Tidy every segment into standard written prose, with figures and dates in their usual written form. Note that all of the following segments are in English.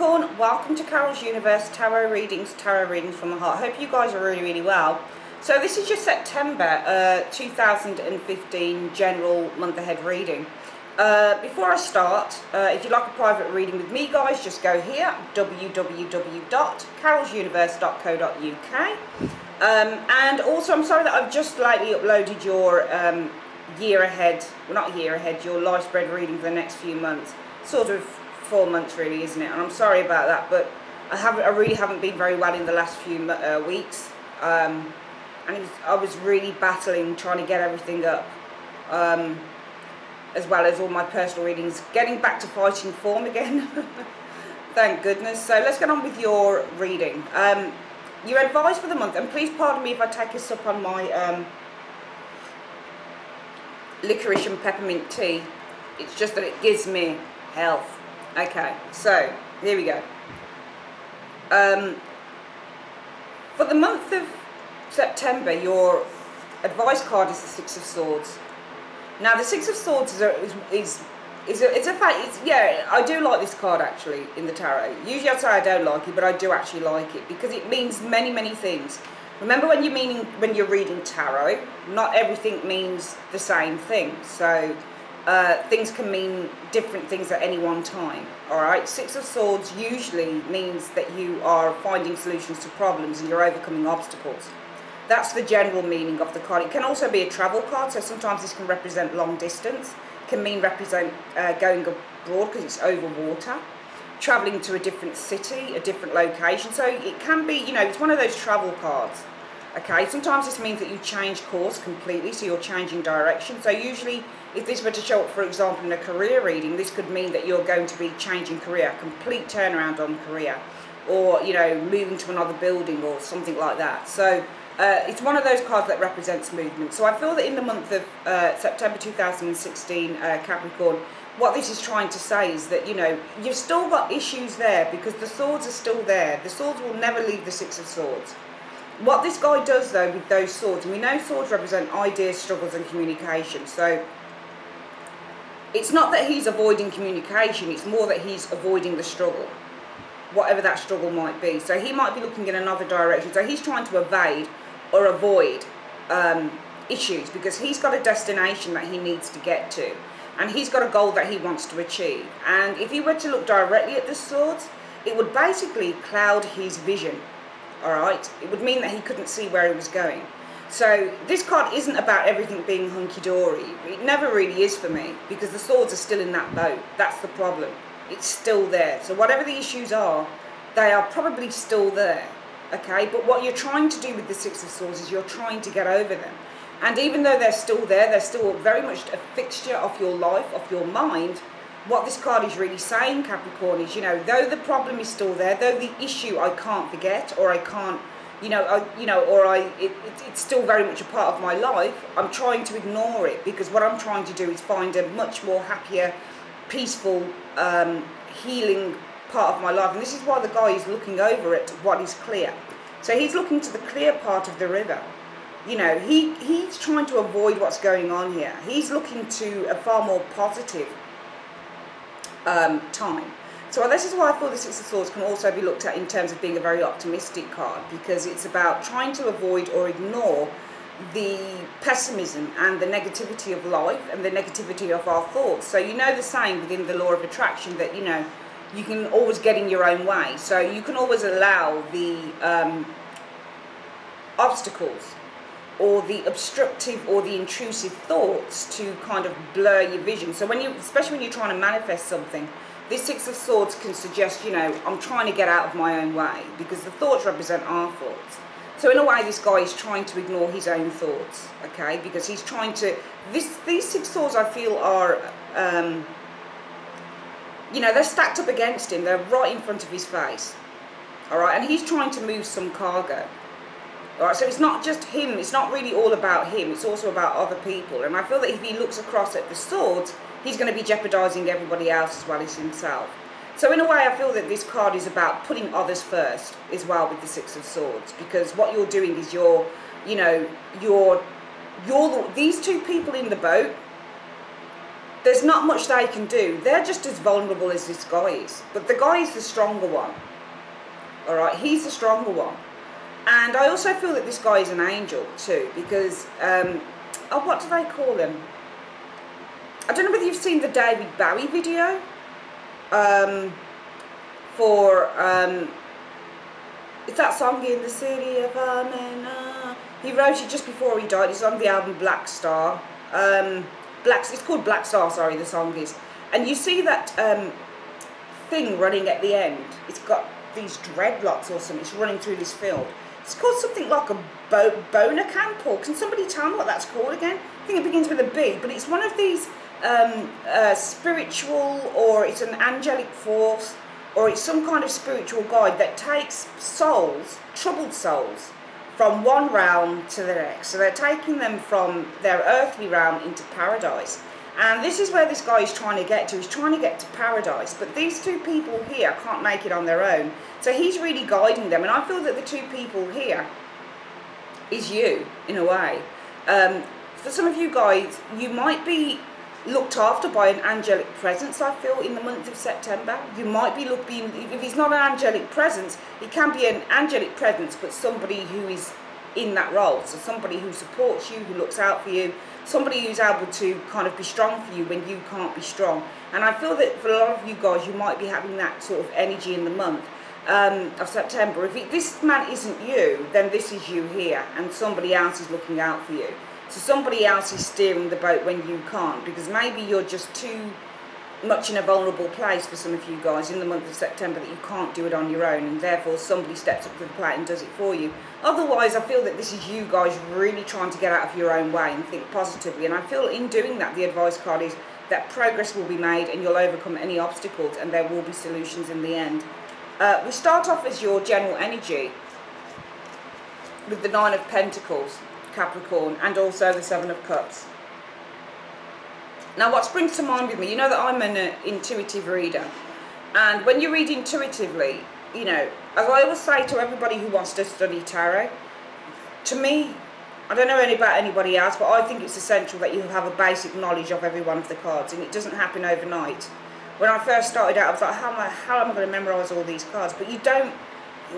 Capricorn, welcome to Carol's Universe Tarot readings from the heart. Hope you guys are really well. So this is your September 2015 general month ahead reading. Before I start, if you'd like a private reading with me, guys, just go here, www.carolsuniverse.co.uk. And also, I'm sorry that I've just lately uploaded your year ahead, well, not year ahead, your life spread reading for the next few months. Sort of 4 months, really, isn't it? And I'm sorry about that, but I really haven't been very well in the last few weeks. And I was really battling, trying to get everything up. As well as all my personal readings, getting back to fighting form again. Thank goodness. So let's get on with your reading. You're advised for the month, and please pardon me if I take a sip on my licorice and peppermint tea. It's just that it gives me health. Okay, so here we go. For the month of September, your advice card is the Six of Swords. Now, the Six of Swords yeah, I do like this card actually in the tarot. Usually I'd say I don't like it, but I do actually like it because it means many things. Remember, when you're reading tarot, not everything means the same thing. So things can mean different things at any one time. All right, Six of Swords usually means that you are finding solutions to problems and you're overcoming obstacles. That's the general meaning of the card. It can also be a travel card, so sometimes this can represent long distance. It can represent going abroad because it's over water, travelling to a different city, a different location. So it can be, you know, it's one of those travel cards. Okay, sometimes this means that you change course completely, so you're changing direction. So usually, if this were to show up, for example, in a career reading, this could mean that you're going to be changing career, complete turnaround on career, or, you know, moving to another building or something like that. So it's one of those cards that represents movement. So I feel that in the month of September 2016, Capricorn, what this is trying to say is that, you know, you've still got issues there because the swords are still there. The swords will never leave the Six of Swords. What this guy does, though, with those swords, and we know swords represent ideas, struggles and communication. So it's not that he's avoiding communication, it's more that he's avoiding the struggle, whatever that struggle might be. So he might be looking in another direction. So he's trying to evade or avoid issues because he's got a destination that he needs to get to, and he's got a goal that he wants to achieve. And if he were to look directly at the swords, it would basically cloud his vision. All right, it would mean that he couldn't see where he was going. So this card isn't about everything being hunky-dory. It never really is for me because the swords are still in that boat. That's the problem. It's still there. So whatever the issues are, they are probably still there. Okay, but what you're trying to do with the Six of Swords is you're trying to get over them. And even though they're still there, they're still very much a fixture of your life, of your mind. What this card is really saying, Capricorn, is, you know, though the problem is still there, though the issue I can't forget, or I can't, it's still very much a part of my life, I'm trying to ignore it because what I'm trying to do is find a much more happier, peaceful, healing part of my life. And this is why the guy is looking over at what is clear. So he's looking to the clear part of the river. You know, he's trying to avoid what's going on here. He's looking to a far more positive time. So this is why I feel the Six of Swords can also be looked at in terms of being a very optimistic card, because it's about trying to avoid or ignore the pessimism and the negativity of life and the negativity of our thoughts. So you know the saying within the law of attraction that, you know, you can always get in your own way. So you can always allow the obstacles or the obstructive or the intrusive thoughts to kind of blur your vision. So especially when you're trying to manifest something, this Six of Swords can suggest, you know, I'm trying to get out of my own way because the thoughts represent our thoughts. So in a way, this guy is trying to ignore his own thoughts, okay? Because he's trying to, these Six Swords I feel are, you know, they're stacked up against him. They're right in front of his face, all right? And he's trying to move some cargo. All right, so it's not just him, it's not really all about him, it's also about other people. And I feel that if he looks across at the swords, he's going to be jeopardising everybody else as well as himself. So in a way, I feel that this card is about putting others first as well with the Six of Swords, because what you're doing is you're these two people in the boat, there's not much they can do. They're just as vulnerable as this guy is. But the guy is the stronger one. Alright, he's the stronger one. And I also feel that this guy is an angel too, because, oh, what do they call him? I don't know whether you've seen the David Bowie video, it's that song, In the City of Amen. He wrote it just before he died. It's on the album Black Star. It's called Black Star, sorry, the song is. And you see that thing running at the end. It's got these dreadlocks or something. It's running through this field. It's called something like a boner camp, or can somebody tell me what that's called again? I think it begins with a B, but it's one of these spiritual, or it's an angelic force, or it's some kind of spiritual guide that takes souls, troubled souls, from one realm to the next. So they're taking them from their earthly realm into paradise. And this is where this guy is trying to get to. He's trying to get to paradise. But these two people here can't make it on their own. So he's really guiding them. And I feel that the two people here is you, in a way. For some of you guys, you might be looked after by an angelic presence, I feel, in the month of September. You might be looking, if it's not an angelic presence, it can be an angelic presence, but somebody who is in that role. So somebody who supports you, who looks out for you, somebody who's able to kind of be strong for you when you can't be strong. And I feel that for a lot of you guys, you might be having that sort of energy in the month of September. If this man isn't you, then this is you here, and somebody else is looking out for you. So somebody else is steering the boat when you can't, because maybe you're just too much in a vulnerable place for some of you guys in the month of September that you can't do it on your own, and therefore somebody steps up to the plate and does it for you. Otherwise, I feel that this is you guys really trying to get out of your own way and think positively. And I feel in doing that, the advice card is that progress will be made and you'll overcome any obstacles, and there will be solutions in the end. We start off as your general energy with the Nine of Pentacles, Capricorn, and also the Seven of Cups. Now what springs to mind with me, you know that I'm an intuitive reader, and when you read intuitively, you know, as I always say to everybody who wants to study tarot, to me, I don't know about anybody else, but I think it's essential that you have a basic knowledge of every one of the cards, and it doesn't happen overnight. When I first started out, I was like, how am I going to memorise all these cards? But you don't,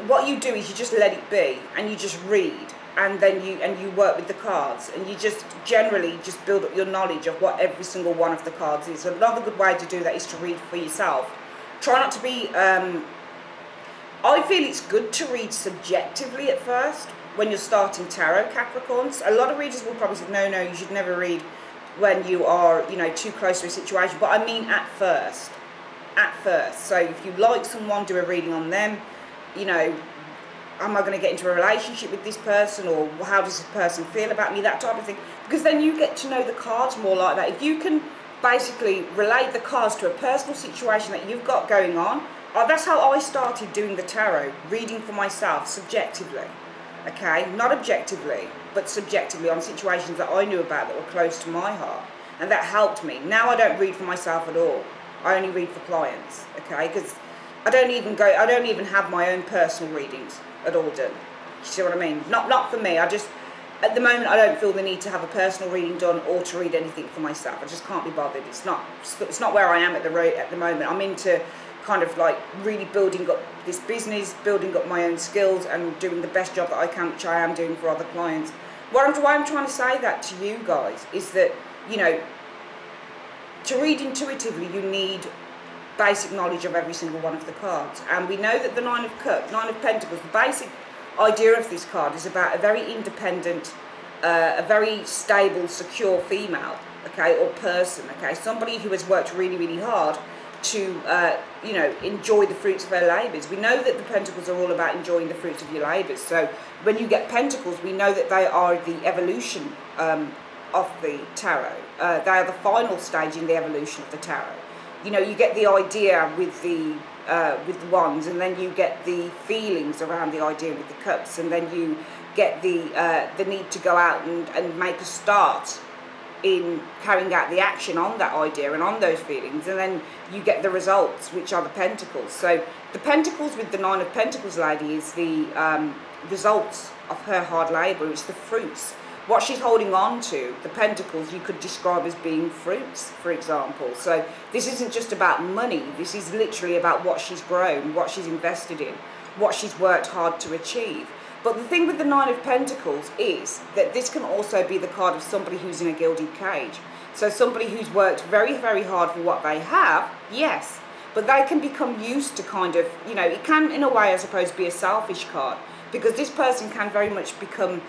what you do is you just let it be, and you just read. And then you work with the cards, and you just generally just build up your knowledge of what every single one of the cards is. Another good way to do that is to read for yourself. Try not to be, I feel it's good to read subjectively at first when you're starting tarot, Capricorns. A lot of readers will probably say, no, you should never read when you are, you know, too close to a situation. But I mean at first. So if you like someone, do a reading on them, you know, am I going to get into a relationship with this person, or how does this person feel about me, that type of thing, because then you get to know the cards more like that. If you can basically relate the cards to a personal situation that you've got going on, that's how I started doing the tarot, reading for myself subjectively, okay, not objectively, but subjectively on situations that I knew about that were close to my heart, and that helped me. Now I don't read for myself at all. I only read for clients, okay, because I don't even have my own personal readings at all done. You see what I mean? Not for me. I just, at the moment, I don't feel the need to have a personal reading done or to read anything for myself. I just can't be bothered. It's not where I am at the moment. I'm into kind of like really building up this business, building up my own skills, and doing the best job that I can, which I am doing for other clients. Why I'm trying to say that to you guys is that, you know, to read intuitively, you need basic knowledge of every single one of the cards. And we know that the Nine of Pentacles, the basic idea of this card is about a very independent, a very stable, secure female, okay, or person, okay, somebody who has worked really, really hard to, you know, enjoy the fruits of her labours. We know that the Pentacles are all about enjoying the fruits of your labours. So when you get Pentacles, we know that they are the evolution of the tarot. They are the final stage in the evolution of the tarot. You know, you get the idea with the wands, and then you get the feelings around the idea with the cups, and then you get the need to go out and make a start in carrying out the action on that idea and on those feelings, and then you get the results, which are the Pentacles. So the Pentacles with the Nine of Pentacles lady is the results of her hard labour. It's the fruits what she's holding on to, the pentacles, you could describe as being fruits, for example. So this isn't just about money. This is literally about what she's grown, what she's invested in, what she's worked hard to achieve. But the thing with the Nine of Pentacles is that this can also be the card of somebody who's in a gilded cage. So somebody who's worked very, very hard for what they have, yes, but they can become used to kind of, you know, it can in a way I suppose be a selfish card, because this person can very much become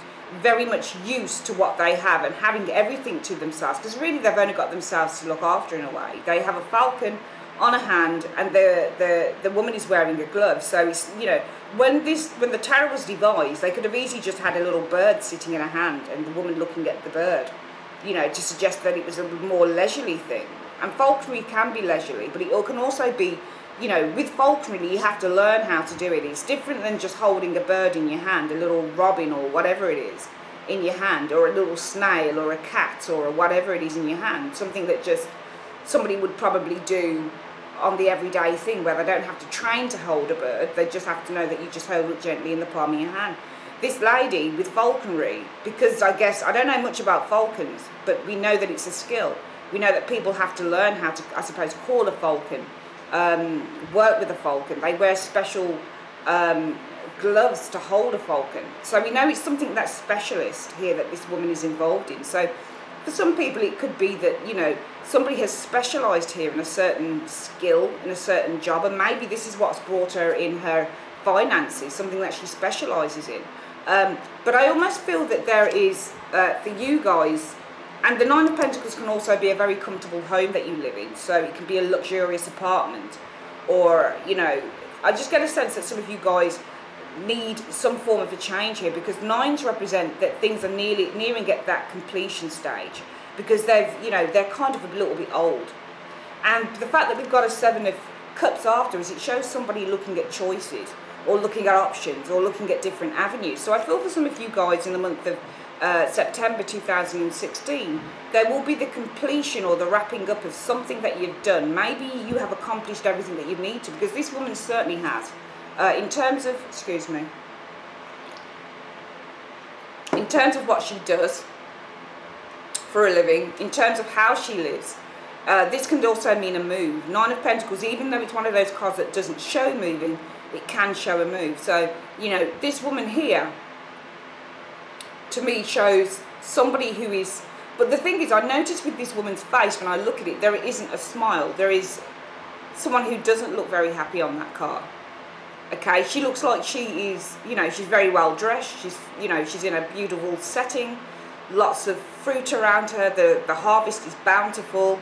very much used to what they have and having everything to themselves, because really they've only got themselves to look after in a way. They have a falcon on a hand and the woman is wearing a glove. So it's, you know, when the tarot was devised, they could have easily just had a little bird sitting in a hand and the woman looking at the bird, you know, to suggest that it was a more leisurely thing. And falconry can be leisurely, but it can also be, you know, with falconry you have to learn how to do it. It's different than just holding a bird in your hand, a little robin or whatever it is in your hand, or a little snail or a cat or whatever it is in your hand, something that just somebody would probably do on the everyday thing, where they don't have to train to hold a bird, they just have to know that you just hold it gently in the palm of your hand. This lady with falconry, because I guess I don't know much about falcons, but we know that it's a skill. We know that people have to learn how to, I suppose, call a falcon, work with a falcon. They wear special gloves to hold a falcon. So we know it's something that's specialist here that this woman is involved in. So for some people it could be that, you know, somebody has specialised here in a certain skill, in a certain job, and maybe this is what's brought her in her finances, something that she specialises in. But I almost feel that there is, for you guys, and the Nine of Pentacles can also be a very comfortable home that you live in. So it can be a luxurious apartment, or, you know, I just get a sense that some of you guys need some form of a change here, because nines represent that things are nearing at that completion stage, because they've, you know, they're kind of a little bit old. And the fact that we've got a Seven of Cups afterwards, it shows somebody looking at choices, or looking at options, or looking at different avenues. So I feel for some of you guys in the month of September 2016, there will be the completion or the wrapping up of something that you've done. Maybe you have accomplished everything that you need to, because this woman certainly has. In terms of, excuse me, in terms of what she does for a living, in terms of how she lives, this can also mean a move. Nine of Pentacles, even though it's one of those cards that doesn't show moving, it can show a move. So, you know, this woman here, to me, shows somebody who is, but the thing is, I notice with this woman's face, when I look at it, there isn't a smile. There is someone who doesn't look very happy on that card. Okay, she looks like she is, you know, she's very well dressed. She's, you know, she's in a beautiful setting, lots of fruit around her. The harvest is bountiful,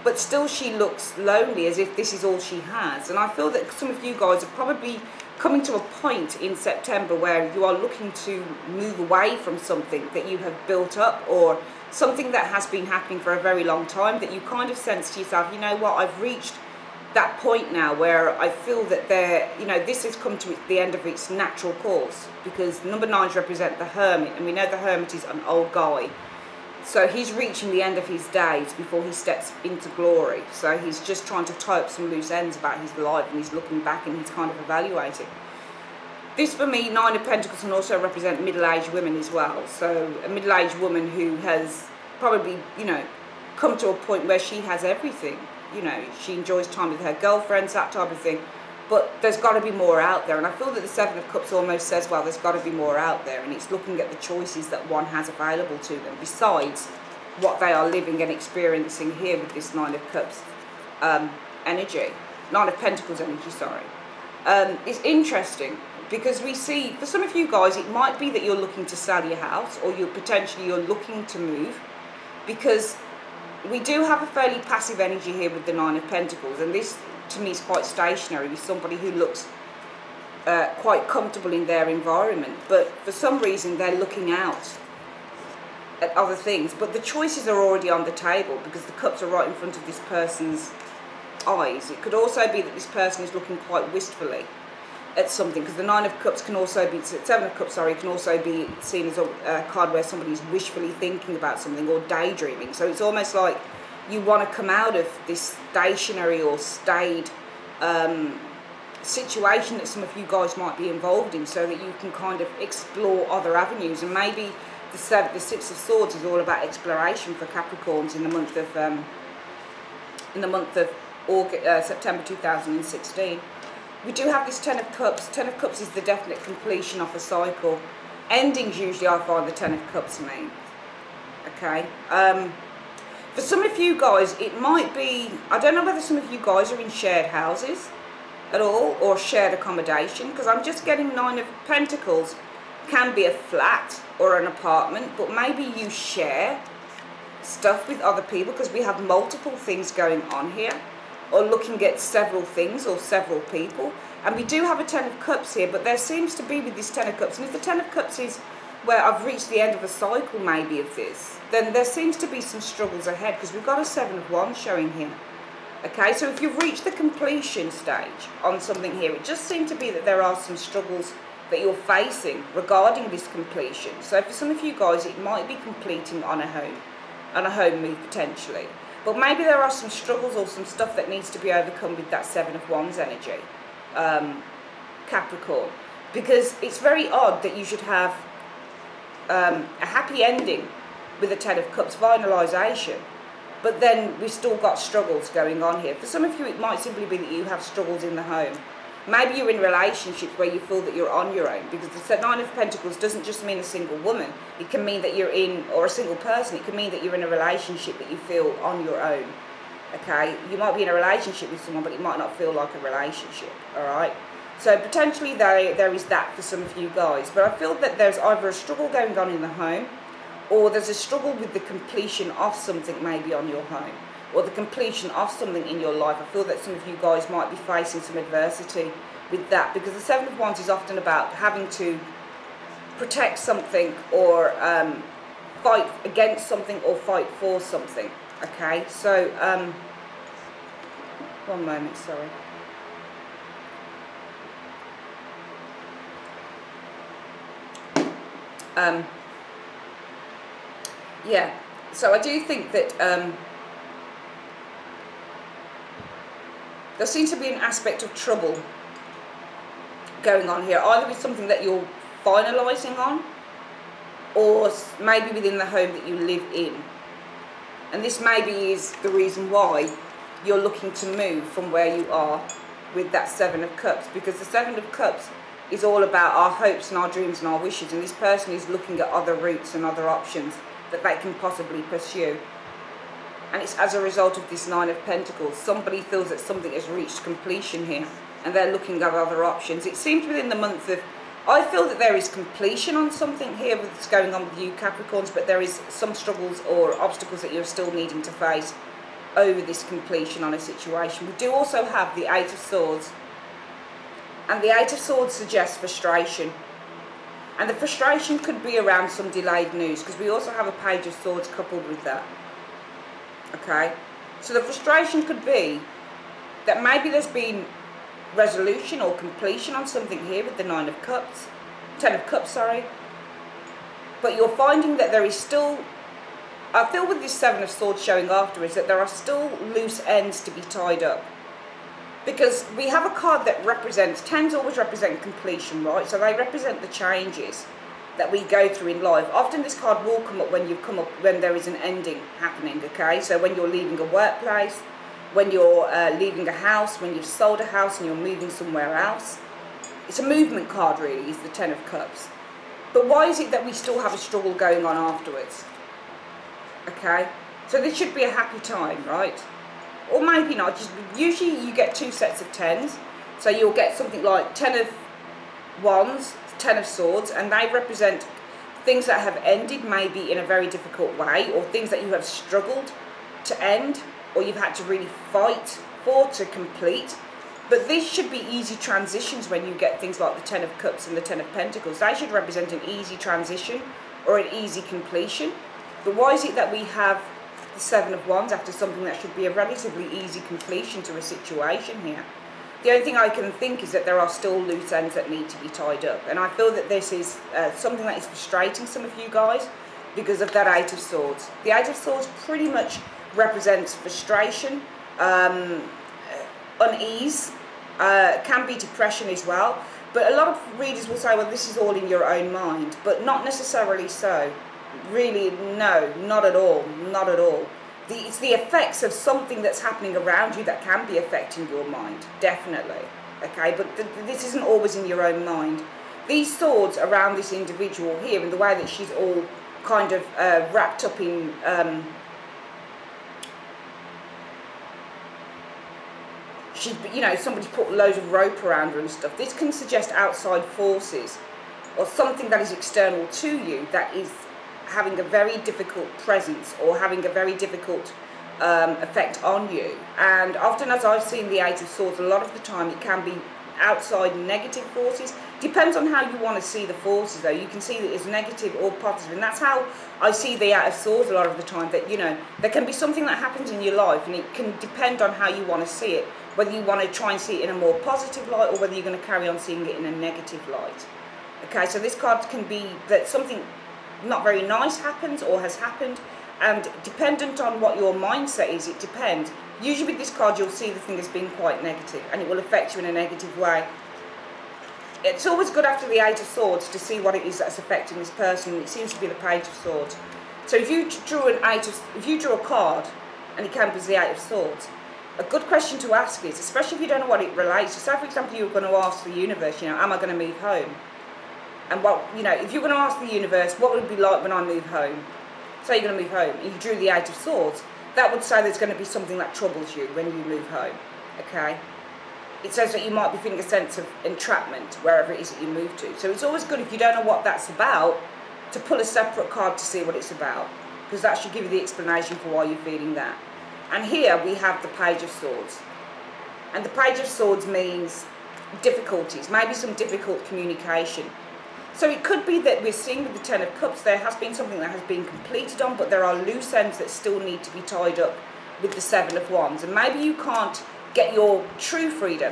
but still she looks lonely, as if this is all she has. And I feel that some of you guys are probably coming to a point in September where you are looking to move away from something that you have built up, or something that has been happening for a very long time, that you kind of sense to yourself, you know what, I've reached that point now where I feel that you know, this has come to the end of its natural course, because number nines represent the hermit, and we know the hermit is an old guy. So he's reaching the end of his days before he steps into glory. So he's just trying to tie up some loose ends about his life, and he's looking back and he's kind of evaluating. This, for me, Nine of Pentacles can also represent middle-aged women as well. So a middle-aged woman who has probably, you know, come to a point where she has everything. You know, she enjoys time with her girlfriends, that type of thing. But there's got to be more out there. And I feel that the Seven of Cups almost says, well, there's got to be more out there. And it's looking at the choices that one has available to them, besides what they are living and experiencing here with this Nine of Cups energy. Nine of Pentacles energy, sorry. It's interesting, because we see, for some of you guys, it might be that you're looking to sell your house, or you're looking to move, because we do have a fairly passive energy here with the Nine of Pentacles, and this to me is quite stationary, with somebody who looks quite comfortable in their environment, but for some reason they're looking out at other things. But the choices are already on the table, because the cups are right in front of this person's eyes. It could also be that this person is looking quite wistfully at something, because the Nine of Cups can also be, Seven of Cups, sorry, can also be seen as a card where somebody's wishfully thinking about something, or daydreaming. So it's almost like you want to come out of this stationary or stayed situation that some of you guys might be involved in, so that you can kind of explore other avenues. And maybe the Six of Swords is all about exploration for Capricorns in the month of August, September 2016. We do have this Ten of Cups. Ten of Cups is the definite completion of a cycle. Endings usually I find the Ten of Cups mean. Okay. For some of you guys, it might be, I don't know whether some of you guys are in shared houses at all or shared accommodation, because I'm just getting Nine of Pentacles. Can be a flat or an apartment, but maybe you share stuff with other people, because we have multiple things going on here, or looking at several things or several people. And we do have a Ten of Cups here, but there seems to be with this Ten of Cups, and if the Ten of Cups is where I've reached the end of a cycle maybe of this, then there seems to be some struggles ahead, because we've got a Seven of Wands showing here. Okay, so if you've reached the completion stage on something here, it just seems to be that there are some struggles that you're facing regarding this completion. So for some of you guys, it might be completing on a home move potentially. But maybe there are some struggles or some stuff that needs to be overcome with that Seven of Wands energy, Capricorn. Because it's very odd that you should have a happy ending with a Ten of Cups, finalisation. But then we've still got struggles going on here. For some of you, it might simply be that you have struggles in the home. Maybe you're in relationships where you feel that you're on your own, because the Nine of Pentacles doesn't just mean a single woman. It can mean that you're in, or a single person, it can mean that you're in a relationship that you feel on your own. Okay, you might be in a relationship with someone, but it might not feel like a relationship, alright? So potentially there is that for some of you guys, but I feel that there's either a struggle going on in the home, or there's a struggle with the completion of something maybe on your home, or the completion of something in your life. I feel that some of you guys might be facing some adversity with that, because the Seven of Wands is often about having to protect something, or fight against something, or fight for something. Okay, so one moment, sorry. Yeah, so I do think that there seems to be an aspect of trouble going on here, either with something that you're finalising on, or maybe within the home that you live in. And this maybe is the reason why you're looking to move from where you are with that Seven of Cups, because the Seven of Cups is all about our hopes and our dreams and our wishes, and this person is looking at other routes and other options that they can possibly pursue. And it's as a result of this Nine of Pentacles. Somebody feels that something has reached completion here, and they're looking at other options. It seems within the month of, I feel that there is completion on something here with what's going on with you Capricorns, but there is some struggles or obstacles that you're still needing to face over this completion on a situation. We do also have the Eight of Swords, and the Eight of Swords suggests frustration. And the frustration could be around some delayed news, because we also have a Page of Swords coupled with that. Okay, so the frustration could be that maybe there's been resolution or completion on something here with the Nine of Cups, Ten of Cups, sorry. But you're finding that there is still, I feel with this Seven of Swords showing afterwards, that there are still loose ends to be tied up. Because we have a card that represents, tens always represent completion, right? So they represent the changes that we go through in life. Often this card will come up when there is an ending happening, okay? So when you're leaving a workplace, when you're leaving a house, when you've sold a house and you're moving somewhere else. It's a movement card really, is the Ten of Cups. But why is it that we still have a struggle going on afterwards? Okay? So this should be a happy time, right? Or maybe not. Just usually you get two sets of tens. So you'll get something like Ten of Wands, Ten of Swords, and they represent things that have ended maybe in a very difficult way, or things that you have struggled to end, or you've had to really fight for to complete. But this should be easy transitions when you get things like the Ten of Cups and the Ten of Pentacles. They should represent an easy transition or an easy completion. But why is it that we have the Seven of Wands after something that should be a relatively easy completion to a situation here? The only thing I can think is that there are still loose ends that need to be tied up. And I feel that this is something that is frustrating some of you guys because of that Eight of Swords. The Eight of Swords pretty much represents frustration, unease, can be depression as well. But a lot of readers will say, well, this is all in your own mind. But not necessarily so. Really, no, not at all, not at all. It's the effects of something that's happening around you that can be affecting your mind, definitely. Okay, but this isn't always in your own mind. These swords around this individual here, and the way that she's all kind of wrapped up in she's, you know, somebody's put loads of rope around her and stuff. This can suggest outside forces or something that is external to you that is having a very difficult presence or having a very difficult effect on you. And often, as I've seen the Eight of Swords, a lot of the time it can be outside negative forces. Depends on how you want to see the forces, though. You can see that it's negative or positive, and that's how I see the Eight of Swords a lot of the time. That, you know, there can be something that happens in your life, and it can depend on how you want to see it, whether you want to try and see it in a more positive light or whether you're going to carry on seeing it in a negative light. Okay, so this card can be that something not very nice happens or has happened, and dependent on what your mindset is, it depends. Usually with this card you'll see the thing as being quite negative, and it will affect you in a negative way. It's always good after the Eight of Swords to see what it is that's affecting this person. It seems to be the Page of Swords. So if you drew a card and it came up as the Eight of Swords, a good question to ask is, especially if you don't know what it relates to, say for example you were going to ask the universe, you know, am I going to move home? And what, you know, if you're going to ask the universe, what would it be like when I move home? Say you're going to move home, and you drew the Eight of Swords, that would say there's going to be something that troubles you when you move home, okay? It says that you might be feeling a sense of entrapment wherever it is that you move to. So it's always good, if you don't know what that's about, to pull a separate card to see what it's about, because that should give you the explanation for why you're feeling that. And here we have the Page of Swords. And the Page of Swords means difficulties, maybe some difficult communication. So it could be that we're seeing with the Ten of Cups, there has been something that has been completed on, but there are loose ends that still need to be tied up with the Seven of Wands. And maybe you can't get your true freedom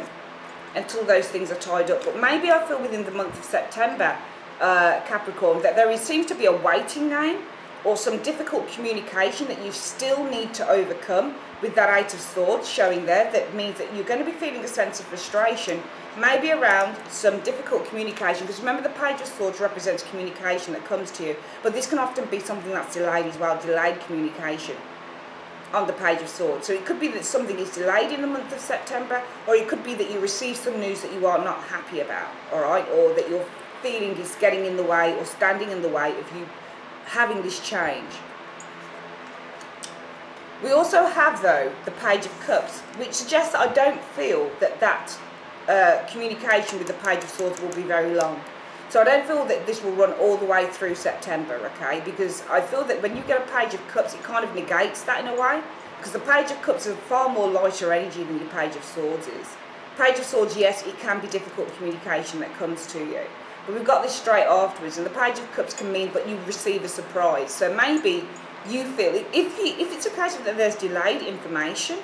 until those things are tied up. But maybe I feel within the month of September, Capricorn, that there seems to be a waiting game or some difficult communication that you still need to overcome with that Eight of Swords showing there. That means that you're going to be feeling a sense of frustration, maybe around some difficult communication, because remember the Page of Swords represents communication that comes to you, but this can often be something that's delayed as well, delayed communication on the Page of Swords. So it could be that something is delayed in the month of September, or it could be that you receive some news that you are not happy about, alright, or that your feeling is getting in the way or standing in the way of you having this change. We also have, though, the Page of Cups, which suggests that I don't feel that communication with the Page of Swords will be very long. So I don't feel that this will run all the way through September, okay? Because I feel that when you get a Page of Cups, it kind of negates that in a way. Because the Page of Cups is far more lighter energy than your Page of Swords is. Page of Swords, yes, it can be difficult communication that comes to you. But we've got this straight afterwards, and the Page of Cups can mean that you receive a surprise. So maybe you feel, if it's a case of that there's delayed information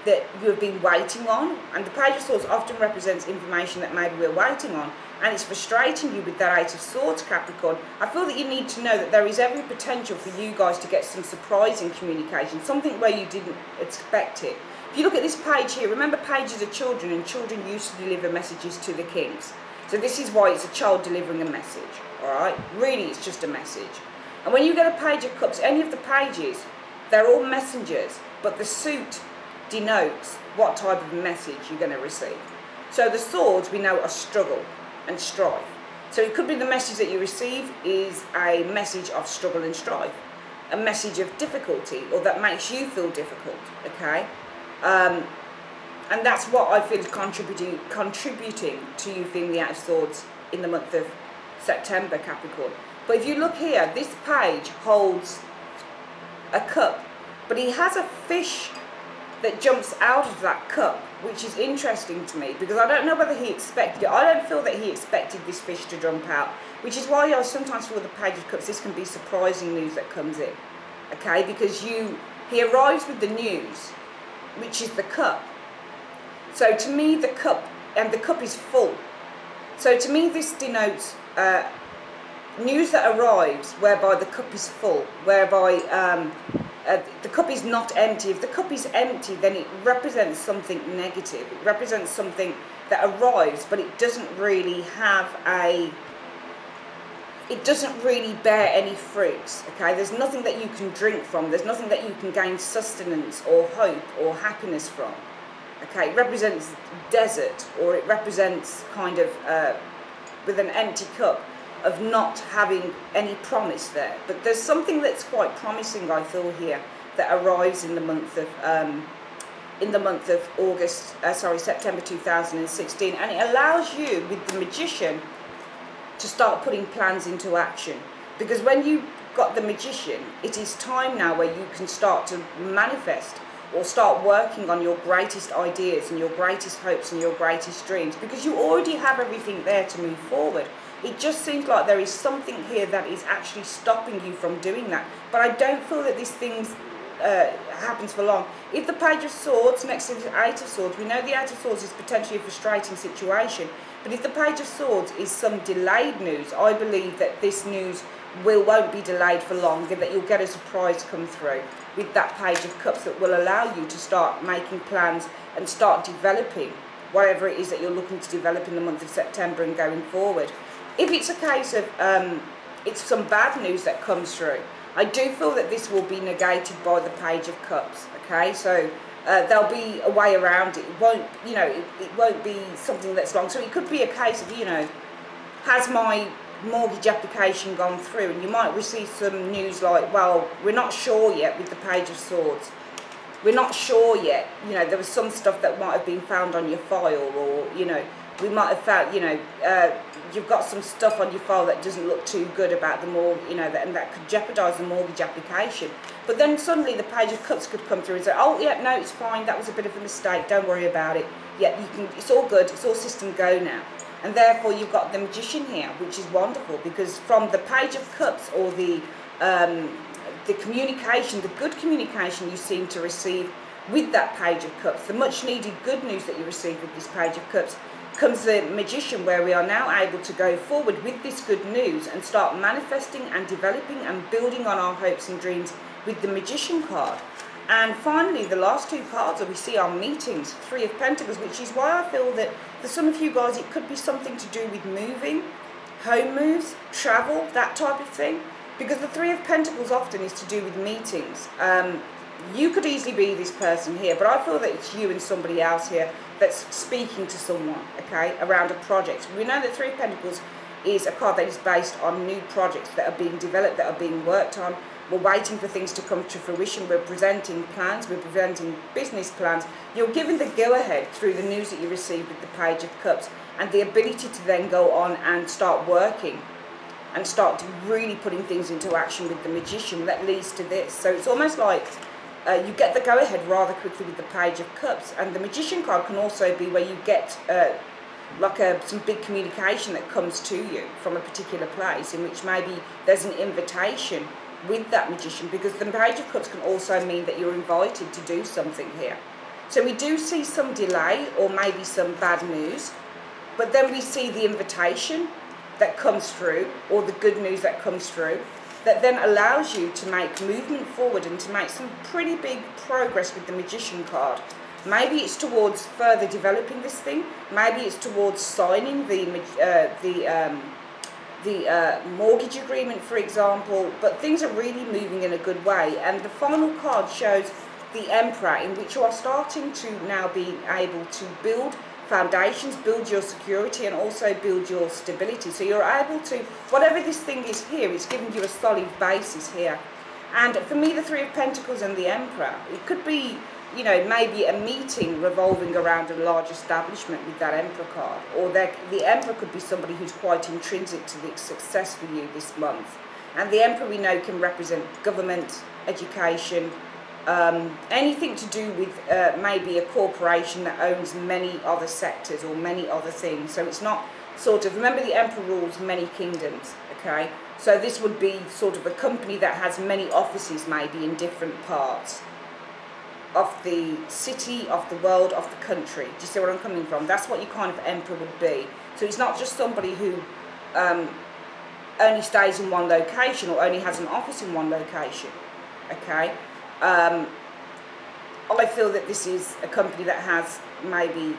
that you've been waiting on, and the Page of Swords often represents information that maybe we're waiting on, and it's frustrating you with that Eight of Swords, Capricorn, I feel that you need to know that there is every potential for you guys to get some surprising communication, something where you didn't expect it. If you look at this page here, remember pages are children, and children used to deliver messages to the kings. So this is why it's a child delivering a message, alright? Really, it's just a message. And when you get a Page of Cups, any of the pages, they're all messengers, but the suit denotes what type of message you're going to receive. So the swords, we know, are struggle and strife. So it could be the message that you receive is a message of struggle and strife, a message of difficulty, or that makes you feel difficult, okay? And that's what I feel is contributing to you feeling the Eight of Swords in the month of September, Capricorn. But if you look here, this page holds a cup, but he has a fish that jumps out of that cup, which is interesting to me, because I don't know whether he expected it. I don't feel that he expected this fish to jump out, which is why I sometimes feel the Page of Cups, this can be surprising news that comes in, okay? Because he arrives with the news, which is the cup. So to me, the cup is full. So to me, this denotes news that arrives whereby the cup is full, whereby the cup is not empty. If the cup is empty, then it represents something negative. It represents something that arrives, but it doesn't really have it doesn't really bear any fruits, okay? There's nothing that you can drink from. There's nothing that you can gain sustenance or hope or happiness from, okay? It represents desert, or it represents kind of with an empty cup of not having any promise there. But there's something that's quite promising, I feel, here, that arrives in the month of September 2016, and it allows you, with the Magician, to start putting plans into action. Because when you got the Magician, it is time now where you can start to manifest or start working on your greatest ideas and your greatest hopes and your greatest dreams, because you already have everything there to move forward. It just seems like there is something here that is actually stopping you from doing that. But I don't feel that this thing happens for long. If the Page of Swords next to the Eight of Swords, we know the Eight of Swords is potentially a frustrating situation, but if the Page of Swords is some delayed news, I believe that this news won't be delayed for long, and that you'll get a surprise come through with that Page of Cups that will allow you to start making plans and start developing whatever it is that you're looking to develop in the month of September and going forward. If it's a case of it's some bad news that comes through, I do feel that this will be negated by the Page of Cups, okay? So there'll be a way around it. It won't, you know, it won't be something that's long. So it could be a case of, you know, has my mortgage application gone through? And you might receive some news like, well, we're not sure yet with the Page of Swords. We're not sure yet. You know, there was some stuff that might have been found on your file, or, you know, we might have found, you know, you've got some stuff on your file that doesn't look too good about the mortgage, you know, and that could jeopardise the mortgage application. But then suddenly the Page of Cups could come through and say, oh, yeah, no, it's fine, that was a bit of a mistake, don't worry about it. Yeah, you can, it's all good, it's all system go now. And therefore you've got the Magician here, which is wonderful, because from the Page of Cups, or the communication, the good communication you seem to receive with that Page of Cups, the much needed good news that you receive with this Page of Cups, comes the Magician, where we are now able to go forward with this good news and start manifesting and developing and building on our hopes and dreams with the Magician card. And finally, the last two cards that we see are meetings, Three of Pentacles, which is why I feel that for some of you guys it could be something to do with moving, home moves, travel, that type of thing. Because the Three of Pentacles often is to do with meetings. You could easily be this person here, but I feel that it's you and somebody else here that's speaking to someone, okay, around a project. We know that Three of Pentacles is a card that is based on new projects that are being developed, that are being worked on. We're waiting for things to come to fruition. We're presenting plans, we're presenting business plans. You're given the go-ahead through the news that you receive with the Page of Cups, and the ability to then go on and start working and start to really putting things into action with the Magician. That leads to this. So it's almost like you get the go-ahead rather quickly with the Page of Cups. And the Magician card can also be where you get some big communication that comes to you from a particular place, in which maybe there's an invitation with that Magician, because the Page of Cups can also mean that you're invited to do something here. So we do see some delay or maybe some bad news, but then we see the invitation that comes through, or the good news that comes through, that then allows you to make movement forward and to make some pretty big progress with the Magician card. Maybe it's towards further developing this thing, maybe it's towards signing the mortgage agreement, for example, but things are really moving in a good way. And the final card shows the Emperor, in which you are starting to now be able to build foundations, build your security, and also build your stability. So you're able to, whatever this thing is here, it's giving you a solid basis here. And for me, the Three of Pentacles and the Emperor, it could be, you know, maybe a meeting revolving around a large establishment with that Emperor card. Or the Emperor could be somebody who's quite intrinsic to the success for you this month. And the Emperor, we know, can represent government, education, anything to do with maybe a corporation that owns many other sectors or many other things. So it's not sort of, remember the Emperor rules many kingdoms, okay? So this would be sort of a company that has many offices maybe in different parts of the city, of the world, of the country. Do you see where I'm coming from? That's what your kind of Emperor would be. So it's not just somebody who only stays in one location or only has an office in one location, okay? I feel that this is a company that has maybe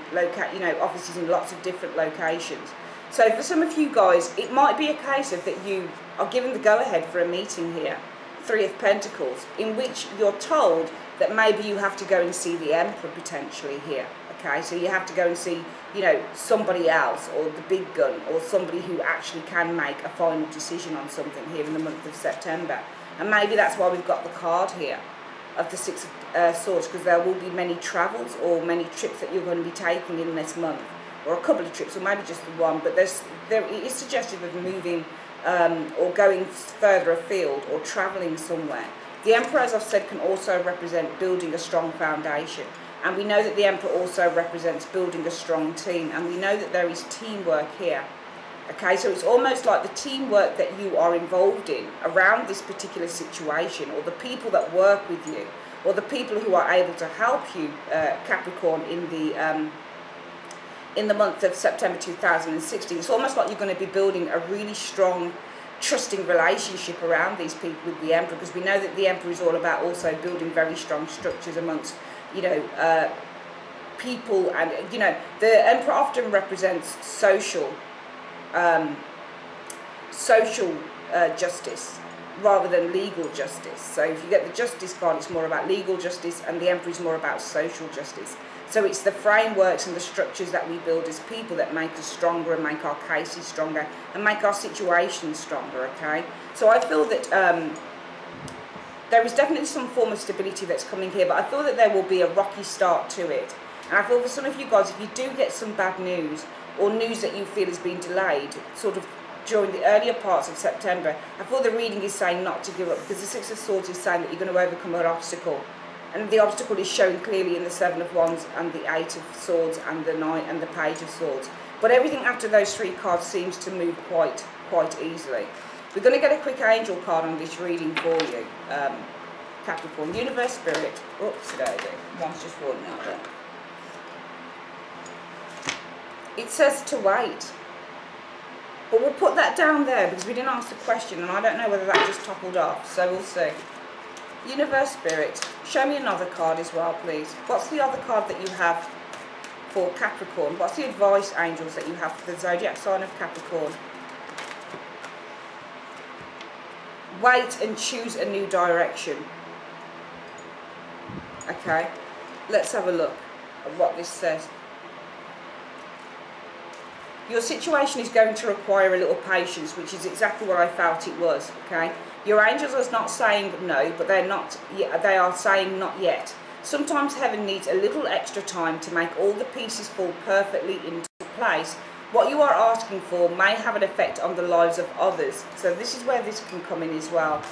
offices in lots of different locations. So for some of you guys, it might be a case of that you are given the go-ahead for a meeting here, Three of Pentacles, in which you're told that maybe you have to go and see the Emperor potentially here. Okay, so you have to go and see, you know, somebody else, or the big gun, or somebody who actually can make a final decision on something here in the month of September. And maybe that's why we've got the card here of the Six of Swords, because there will be many travels or many trips that you're going to be taking in this month, or a couple of trips, or maybe just the one. But it is suggestive of moving or going further afield or travelling somewhere. The Emperor, as I've said, can also represent building a strong foundation. And we know that the Emperor also represents building a strong team. And we know that there is teamwork here. Okay, so it's almost like the teamwork that you are involved in around this particular situation, or the people that work with you, or the people who are able to help you, Capricorn, in the month of September 2016. It's almost like you're going to be building a really strong, trusting relationship around these people with the Emperor, because we know that the Emperor is all about also building very strong structures amongst, you know, people. And, you know, the Emperor often represents social justice rather than legal justice. So if you get the Justice card, it's more about legal justice, and the Emperor is more about social justice. So it's the frameworks and the structures that we build as people that make us stronger and make our cases stronger and make our situations stronger, okay? So I feel that there is definitely some form of stability that's coming here, but I feel that there will be a rocky start to it. And I feel for some of you guys, if you do get some bad news, or news that you feel has been delayed, sort of during the earlier parts of September, I feel the reading is saying not to give up, because the Six of Swords is saying that you're going to overcome an obstacle. And the obstacle is shown clearly in the Seven of Wands and the Eight of Swords and the Knight and the Page of Swords. But everything after those three cards seems to move quite easily. We're going to get a quick angel card on this reading for you, Capricorn. Universe, Spirit. Oops, there we go. One's just falling out there. It says to wait. But we'll put that down there because we didn't ask the question, and I don't know whether that just toppled off, so we'll see. Universe, Spirit, show me another card as well, please. What's the other card that you have for Capricorn? What's the advice, angels, that you have for the zodiac sign of Capricorn? Wait and choose a new direction. Okay, let's have a look at what this says. Your situation is going to require a little patience, which is exactly what I felt it was, okay? Your angels are not saying no, but they are saying not yet. Sometimes heaven needs a little extra time to make all the pieces fall perfectly into place. What you are asking for may have an effect on the lives of others. So this is where this can come in as well.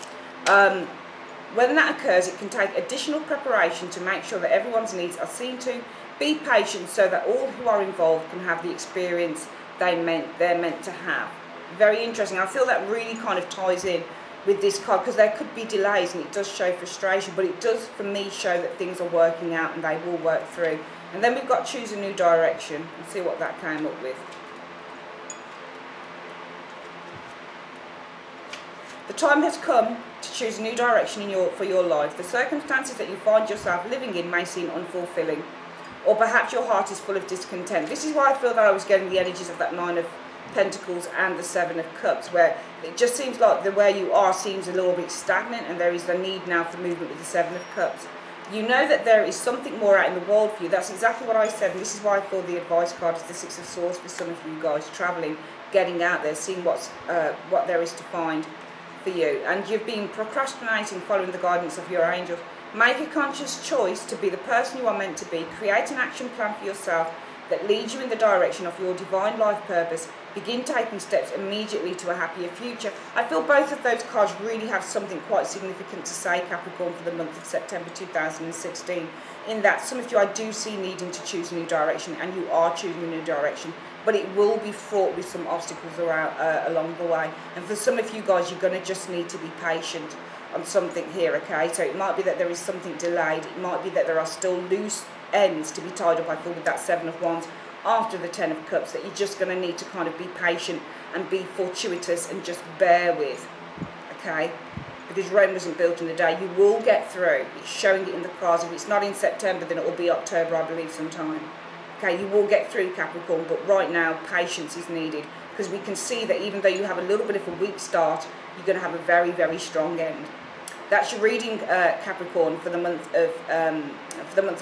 When that occurs, it can take additional preparation to make sure that everyone's needs are seen to. Be patient so that all who are involved can have the experience they're meant to have. Very interesting. I feel that really kind of ties in with this card, because there could be delays and it does show frustration, but it does for me show that things are working out and they will work through. And then we've got choose a new direction and see what that came up with. The time has come to choose a new direction for your life. The circumstances that you find yourself living in may seem unfulfilling, or perhaps your heart is full of discontent. This is why I feel that I was getting the energies of that Nine of Pentacles and the Seven of Cups, where it just seems like the where you are seems a little bit stagnant, and there is the need now for movement with the Seven of Cups. You know that there is something more out in the world for you. That's exactly what I said, and this is why I feel the advice card is the Six of Swords for some of you guys, travelling, getting out there, seeing what there is to find for you. And you've been procrastinating, following the guidance of your angels. Make a conscious choice to be the person you are meant to be. Create an action plan for yourself that leads you in the direction of your divine life purpose. Begin taking steps immediately to a happier future. I feel both of those cards really have something quite significant to say, Capricorn, for the month of September 2016. In that some of you I do see needing to choose a new direction, and you are choosing a new direction, but it will be fraught with some obstacles around, along the way. And for some of you guys, you're going to just need to be patient on something here, okay? So it might be that there is something delayed. It might be that there are still loose ends to be tied up, I feel, with that Seven of Wands after the Ten of Cups, that you're just going to need to kind of be patient and be fortuitous and just bear with, okay? Because Rome wasn't built in a day. You will get through. It's showing it in the cards. If it's not in September, then it will be October, I believe, sometime. Okay, you will get through, Capricorn, but right now, patience is needed. because we can see that even though you have a little bit of a weak start, you're going to have a very, very strong end. That's your reading, Capricorn, for the month of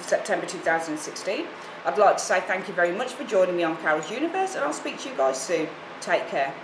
September 2016. I'd like to say thank you very much for joining me on Carol's Universe, and I'll speak to you guys soon. Take care.